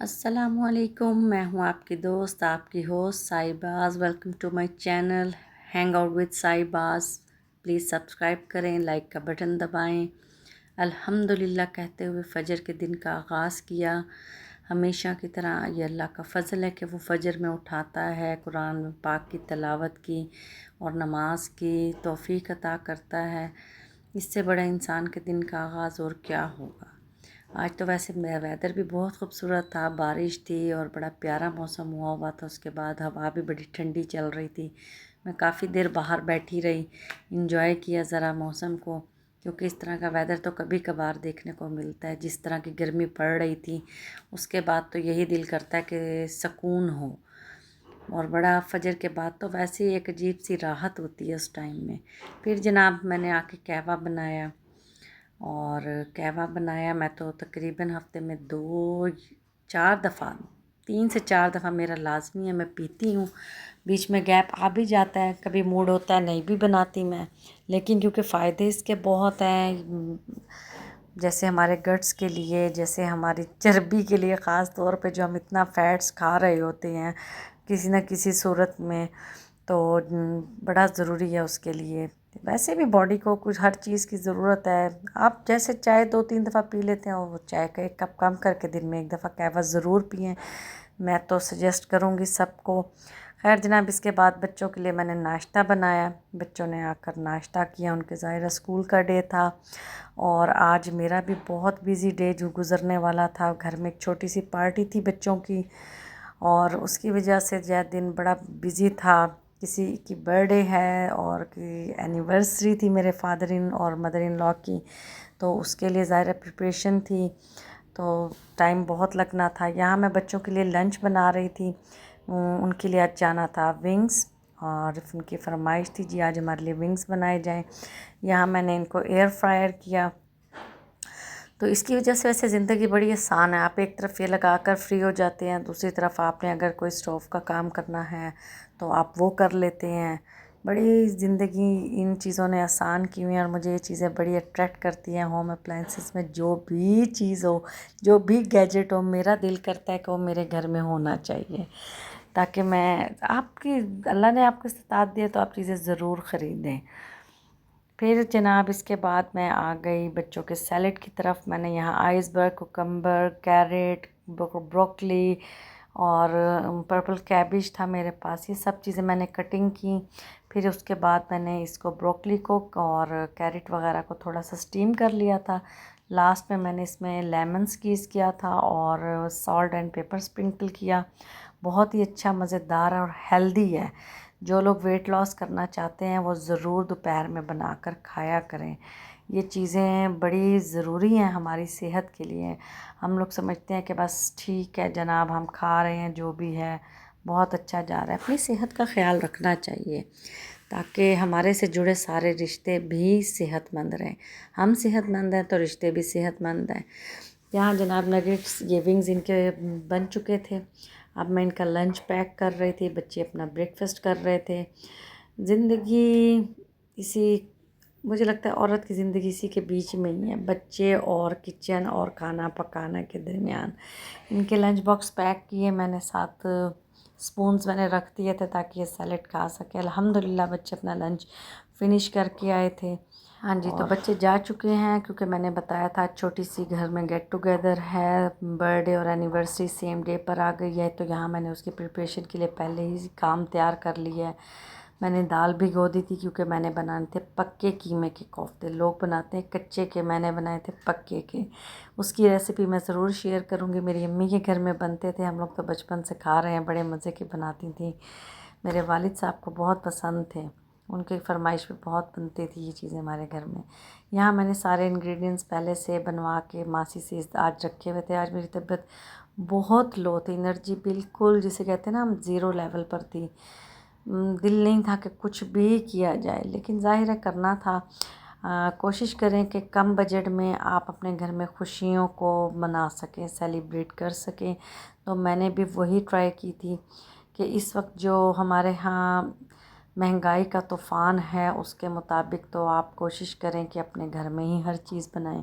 अस्सलाम वालेकुम। मैं हूँ आपकी दोस्त, आपकी host Saibaz. Welcome to my channel hang out with Saibaz. Please subscribe करें, लाइक का बटन दबाएं। अल्हम्दुलिल्लाह कहते हुए फ़जर के दिन का आगाज़ किया। हमेशा की तरह ये अल्लाह का फ़ज़ल है कि वो फ़जर में उठाता है, कुरान पाक की तिलावत की और नमाज की तौफ़ीक अता करता है। इससे बड़ा इंसान के दिन का आगाज़ और क्या होगा। आज तो वैसे वेदर भी बहुत खूबसूरत था, बारिश थी और बड़ा प्यारा मौसम हुआ था। उसके बाद हवा भी बड़ी ठंडी चल रही थी। मैं काफ़ी देर बाहर बैठी रही, इंजॉय किया ज़रा मौसम को, क्योंकि इस तरह का वेदर तो कभी कभार देखने को मिलता है। जिस तरह की गर्मी पड़ रही थी उसके बाद तो यही दिल करता है कि सुकून हो। और बड़ा फजर के बाद तो वैसे ही एक अजीब सी राहत होती है उस टाइम में। फिर जनाब मैंने आके कहवा बनाया, और कहवा बनाया मैं तो तकरीबन हफ़्ते में 3 से 4 दफ़ा मेरा लाज़मी है, मैं पीती हूँ। बीच में गैप आ भी जाता है, कभी मूड होता है नहीं भी बनाती मैं, लेकिन क्योंकि फ़ायदे इसके बहुत हैं, जैसे हमारे गट्स के लिए, जैसे हमारी चर्बी के लिए, ख़ास तौर पे जो हम इतना फ़ैट्स खा रहे होते हैं किसी न किसी सूरत में, तो बड़ा ज़रूरी है उसके लिए। वैसे भी बॉडी को कुछ हर चीज़ की ज़रूरत है। आप जैसे चाय 2-3 दफ़ा पी लेते हैं, वो चाय का 1 कप कम करके दिन में 1 दफ़ा कहवा ज़रूर पिएं। मैं तो सजेस्ट करूँगी सबको। खैर जनाब, इसके बाद बच्चों के लिए मैंने नाश्ता बनाया। बच्चों ने आकर नाश्ता किया, उनके ज़ाहिर स्कूल का डे था और आज मेरा भी बहुत बिज़ी डे जो गुज़रने वाला था। घर में एक छोटी सी पार्टी थी बच्चों की और उसकी वजह से जो दिन बड़ा बिज़ी था। किसी की बर्थडे है और की एनिवर्सरी थी मेरे फादर इन और मदर इन लॉ की, तो उसके लिए ज़ाहिर प्रिपरेशन थी, तो टाइम बहुत लगना था। यहाँ मैं बच्चों के लिए लंच बना रही थी। उनके लिए आज जाना था विंग्स और उनकी फरमाइश थी जी आज हमारे लिए विंग्स बनाए जाएं। यहाँ मैंने इनको एयर फ्रायर किया, तो इसकी वजह से वैसे ज़िंदगी बड़ी आसान है। आप एक तरफ ये लगा कर फ्री हो जाते हैं, दूसरी तरफ आपने अगर कोई स्टोव का काम करना है तो आप वो कर लेते हैं। बड़ी ज़िंदगी इन चीज़ों ने आसान की हुई है और मुझे ये चीज़ें बड़ी अट्रैक्ट करती हैं। होम अप्लाइंसेस में जो भी चीज़ हो, जो भी गैजेट हो, मेरा दिल करता है कि वो मेरे घर में होना चाहिए, ताकि मैं आपकी अल्लाह ने आपको इस्तात दिया तो आप चीज़ें ज़रूर ख़रीदें। फिर जनाब इसके बाद मैं आ गई बच्चों के सैलेड की तरफ। मैंने यहाँ आइसबर्ग, कुकम्बर, कैरेट, ब्रोकली और पर्पल कैबिज था मेरे पास, ये सब चीज़ें मैंने कटिंग की। फिर उसके बाद मैंने इसको ब्रोकली को और कैरेट वगैरह को थोड़ा सा स्टीम कर लिया था। लास्ट में मैंने इसमें लेमन स्क्वीज़ किया था और सॉल्ट एंड पेपर स्प्रिंकल किया। बहुत ही अच्छा, मज़ेदार और हेल्दी है। जो लोग वेट लॉस करना चाहते हैं वो ज़रूर दोपहर में बनाकर खाया करें। ये चीज़ें बड़ी ज़रूरी हैं हमारी सेहत के लिए। हम लोग समझते हैं कि बस ठीक है जनाब, हम खा रहे हैं जो भी है बहुत अच्छा जा रहा है। अपनी सेहत का ख़्याल रखना चाहिए ताकि हमारे से जुड़े सारे रिश्ते भी सेहतमंद रहें। हम सेहतमंद हैं तो रिश्ते भी सेहतमंद हैं। यहाँ जनाब नगेट्स, ये विंग्स इनके बन चुके थे। अब मैं इनका लंच पैक कर रही थी, बच्चे अपना ब्रेकफास्ट कर रहे थे। ज़िंदगी इसी, मुझे लगता है औरत की ज़िंदगी इसी के बीच में ही है, बच्चे और किचन और खाना पकाना के दरमियान। इनके लंच बॉक्स पैक किए मैंने, 7 स्पून्स मैंने रख दिए थे ताकि ये सैलेड खा सके। अल्हम्दुलिल्लाह बच्चे अपना लंच फिनिश करके आए थे। हाँ जी, तो बच्चे जा चुके हैं क्योंकि मैंने बताया था छोटी सी घर में गेट टुगेदर है, बर्थडे और एनिवर्सरी सेम डे पर आ गई है, तो यहाँ मैंने उसकी प्रिपरेशन के लिए पहले ही काम तैयार कर लिया है। मैंने दाल भिगो दी थी क्योंकि मैंने बनाने थे पक्के कीमे के कोफ्ते। लोग बनाते हैं कच्चे के, मैंने बनाए थे पक्के के। उसकी रेसिपी मैं ज़रूर शेयर करूँगी। मेरी अम्मी के घर में बनते थे, हम लोग तो बचपन से खा रहे हैं, बड़े मज़े की बनाती थी। मेरे वालिद साहब को बहुत पसंद थे, उनकी फरमाइश पे बहुत बनती थी ये चीज़ें हमारे घर में। यहाँ मैंने सारे इंग्रेडिएंट्स पहले से बनवा के मासी से आज रखे हुए थे। आज मेरी तबीयत बहुत लो थी, एनर्जी बिल्कुल जिसे कहते हैं ना हम ज़ीरो लेवल पर थी। दिल नहीं था कि कुछ भी किया जाए, लेकिन ज़ाहिर है करना था। कोशिश करें कि कम बजट में आप अपने घर में खुशियों को मना सकें, सेलिब्रेट कर सकें। तो मैंने भी वही ट्राई की थी कि इस वक्त जो हमारे यहाँ महंगाई का तूफ़ान है उसके मुताबिक तो आप कोशिश करें कि अपने घर में ही हर चीज़ बनाएं।